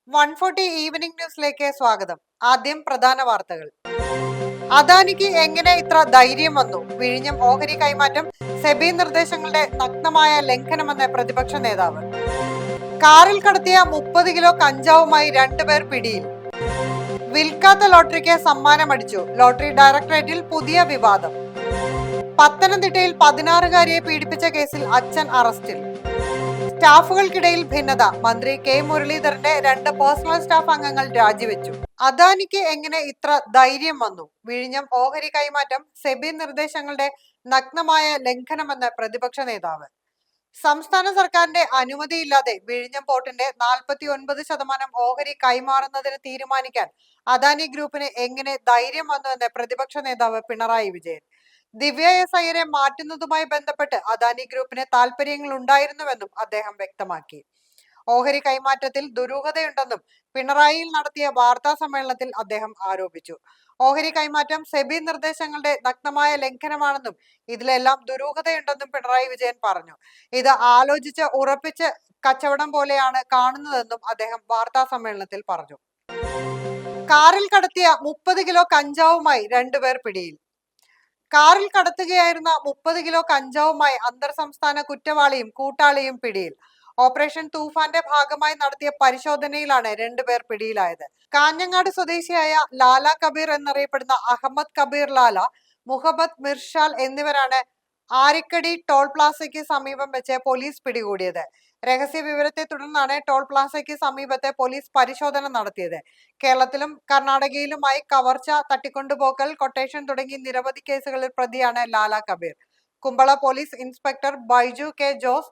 140 evening ന്യൂസിലേക്ക് സ്വാഗതം. ആദ്യം പ്രധാന വാർത്തകൾ. അദാനിക്ക് എങ്ങനെ ഇത്ര ധൈര്യം വന്നു? വിഴിഞ്ഞം ഓഹരി കൈമാറ്റം സെബി നിർദ്ദേശങ്ങളുടെ നഗ്നമായ ലംഘനമെന്ന് പ്രതിപക്ഷ നേതാവ്. കാറിൽ കടത്തിയ 30 കിലോ കഞ്ചാവുമായി 2 പേർ പിടിയിൽ. വിൽക്കാത്ത ലോട്ടറിക്ക് സമ്മാനമടിച്ചു. ലോട്ടറി ഡയറക്ടറേറ്റിൽ പുതിയ വിവാദം. പത്തനംതിട്ടയിൽ 16-കാരിയെ പീഡിപ്പിച്ച കേസിൽ അച്ഛൻ അറസ്റ്റിൽ. സ്റ്റാഫുകൾക്കിടയിൽ ഭിന്നത. മന്ത്രി കെ മുരളീധരന്റെ 2 പേഴ്സണൽ സ്റ്റാഫ് അംഗങ്ങൾ രാജിവെച്ചു. അദാനിക്ക് എങ്ങനെ ഇത്ര ധൈര്യം വന്നു? വിഴിഞ്ഞം ഓഹരി കൈമാറ്റം സെബി നിർദ്ദേശങ്ങളുടെ നഗ്നമായ ലംഘനമെന്ന് പ്രതിപക്ഷ നേതാവ്. സംസ്ഥാന സർക്കാരിന്റെ അനുമതിയില്ലാതെ വിഴിഞ്ഞം പോർട്ടിന്റെ 49% ഓഹരി കൈമാറുന്നതിന് തീരുമാനിക്കാൻ അദാനി ഗ്രൂപ്പിന് എങ്ങനെ ധൈര്യം വന്നുവെന്ന് പ്രതിപക്ഷ നേതാവ് പിണറായി വിജയൻ. ദിവ്യ എസ് അയ്യരെ മാറ്റുന്നതുമായി ബന്ധപ്പെട്ട് അദാനി ഗ്രൂപ്പിന് താൽപര്യങ്ങൾ ഉണ്ടായിരുന്നുവെന്നും അദ്ദേഹം വ്യക്തമാക്കി. ഓഹരി കൈമാറ്റത്തിൽ ദുരൂഹതയുണ്ടെന്നും പിണറായിയിൽ നടത്തിയ വാർത്താ സമ്മേളനത്തിൽ അദ്ദേഹം ആരോപിച്ചു. ഓഹരി കൈമാറ്റം സെബി നിർദ്ദേശങ്ങളുടെ നഗ്നമായ ലംഘനമാണെന്നും ഇതിലെല്ലാം ദുരൂഹതയുണ്ടെന്നും പിണറായി വിജയൻ പറഞ്ഞു. ഇത് ആലോചിച്ച് ഉറപ്പിച്ച് കച്ചവടം പോലെയാണ് കാണുന്നതെന്നും അദ്ദേഹം വാർത്താ സമ്മേളനത്തിൽ പറഞ്ഞു. കാറിൽ കടത്തിയ 30 കിലോ കഞ്ചാവുമായി 2 പേർ പിടിയിൽ. കാറിൽ കടത്തുകയായിരുന്ന 30 കിലോ കഞ്ചാവുമായി അന്തർ സംസ്ഥാന കുറ്റവാളിയും കൂട്ടാളിയും പിടിയിൽ. ഓപ്പറേഷൻ തൂഫാന്റെ ഭാഗമായി നടത്തിയ പരിശോധനയിലാണ് 2 പേർ പിടിയിലായത്. കാഞ്ഞങ്ങാട് സ്വദേശിയായ ലാല കബീർ എന്നറിയപ്പെടുന്ന അഹമ്മദ് കബീർ ലാല, മുഹമ്മദ് മിർഷാൽ എന്നിവരാണ് ആരിക്കടി ടോൾ പ്ലാസയ്ക്ക് സമീപം വെച്ച് പോലീസ് പിടികൂടിയത്. രഹസ്യ വിവരത്തെ തുടർന്നാണ് ടോൾ പ്ലാസയ്ക്ക് സമീപത്തെ പോലീസ് പരിശോധന നടത്തിയത്. കേരളത്തിലും കർണാടകയിലുമായി കവർച്ച, തട്ടിക്കൊണ്ടുപോക്കൽ, കൊട്ടേഷൻ തുടങ്ങി നിരവധി കേസുകളിൽ പ്രതിയാണ് Lala Kabeer. Kumbla police inspector Baiju K Jose,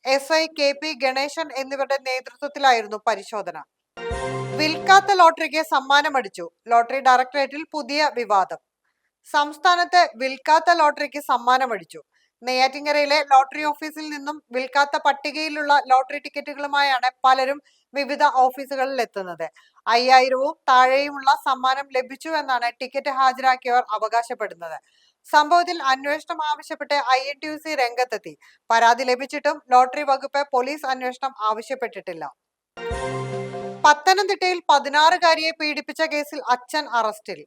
SI KP Ganesan എന്നിവരുടെ നേതൃത്വത്തിലായിരുന്നു പരിശോധന. വിൽക്കാത്ത ലോട്ടറിക്ക് സമ്മാനമടിച്ചു. ലോട്ടറി ഡയറക്ടറേറ്റിൽ പുതിയ വിവാദം. സംസ്ഥാനത്ത് വിൽക്കാത്ത ലോട്ടറിക്ക് സമ്മാനമടിച്ചു. നെയ്യാറ്റിൻകരയിലെ ലോട്ടറി ഓഫീസിൽ നിന്നും വിൽക്കാത്ത പട്ടികയിലുള്ള ലോട്ടറി ടിക്കറ്റുകളുമായാണ് പലരും വിവിധ ഓഫീസുകളിൽ എത്തുന്നത്. 5000-വും താഴെയുമുള്ള സമ്മാനം ലഭിച്ചു എന്നാണ് ടിക്കറ്റ് ഹാജരാക്കിയവർ അവകാശപ്പെടുന്നത്. സംഭവത്തിൽ അന്വേഷണം ആവശ്യപ്പെട്ട് INTUC രംഗത്തെത്തി. പരാതി ലഭിച്ചിട്ടും ലോട്ടറി വകുപ്പ് പോലീസ് അന്വേഷണം ആവശ്യപ്പെട്ടിട്ടില്ല. പത്തനംതിട്ടയിൽ 16-കാരിയെ പീഡിപ്പിച്ച കേസിൽ അച്ഛൻ അറസ്റ്റിൽ.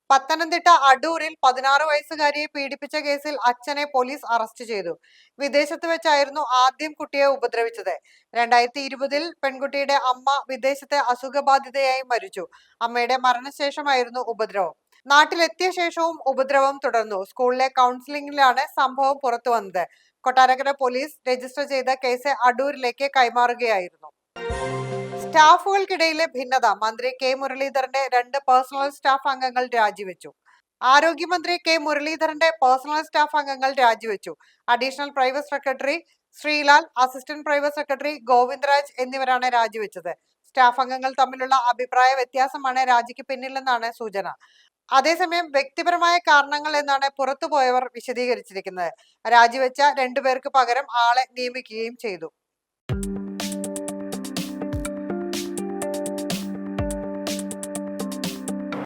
പത്തനംതിട്ട അടൂരിൽ 16 വയസ്സുകാരിയെ പീഡിപ്പിച്ച കേസിൽ അച്ഛനെ പോലീസ് അറസ്റ്റ് ചെയ്തു. വിദേശത്ത് വെച്ചായിരുന്നു ആദ്യം കുട്ടിയെ ഉപദ്രവിച്ചത്. 2020-ൽ പെൺകുട്ടിയുടെ അമ്മ വിദേശത്തെ അസുഖബാധിതയായി മരിച്ചു. അമ്മയുടെ മരണശേഷമായിരുന്നു ഉപദ്രവം. നാട്ടിലെത്തിയ ശേഷവും ഉപദ്രവം തുടർന്നു. സ്കൂളിലെ കൗൺസിലിംഗിലാണ് സംഭവം പുറത്തു വന്നത്. കൊട്ടാരക്കര പോലീസ് രജിസ്റ്റർ ചെയ്ത കേസ് അടൂരിലേക്ക് കൈമാറുകയായിരുന്നു. സ്റ്റാഫുകൾക്കിടയിലെ ഭിന്നത. മന്ത്രി കെ മുരളീധരന്റെ 2 പേഴ്സണൽ സ്റ്റാഫ് അംഗങ്ങൾ രാജിവെച്ചു. ആരോഗ്യമന്ത്രി കെ മുരളീധരന്റെ പേഴ്സണൽ സ്റ്റാഫ് അംഗങ്ങൾ രാജിവെച്ചു. Additional private secretary Sreelal, assistant private secretary Govindaraj എന്നിവരാണ് രാജിവെച്ചത്. സ്റ്റാഫ് അംഗങ്ങൾ തമ്മിലുള്ള അഭിപ്രായ വ്യത്യാസമാണ് രാജിക്ക് പിന്നിലെന്നാണ് സൂചന. അതേസമയം വ്യക്തിപരമായ കാരണങ്ങൾ എന്നാണ് പുറത്തുപോയവർ വിശദീകരിച്ചിരിക്കുന്നത്. രാജിവെച്ച 2 പേർക്ക് പകരം ആളെ നിയമിക്കുകയും ചെയ്തു.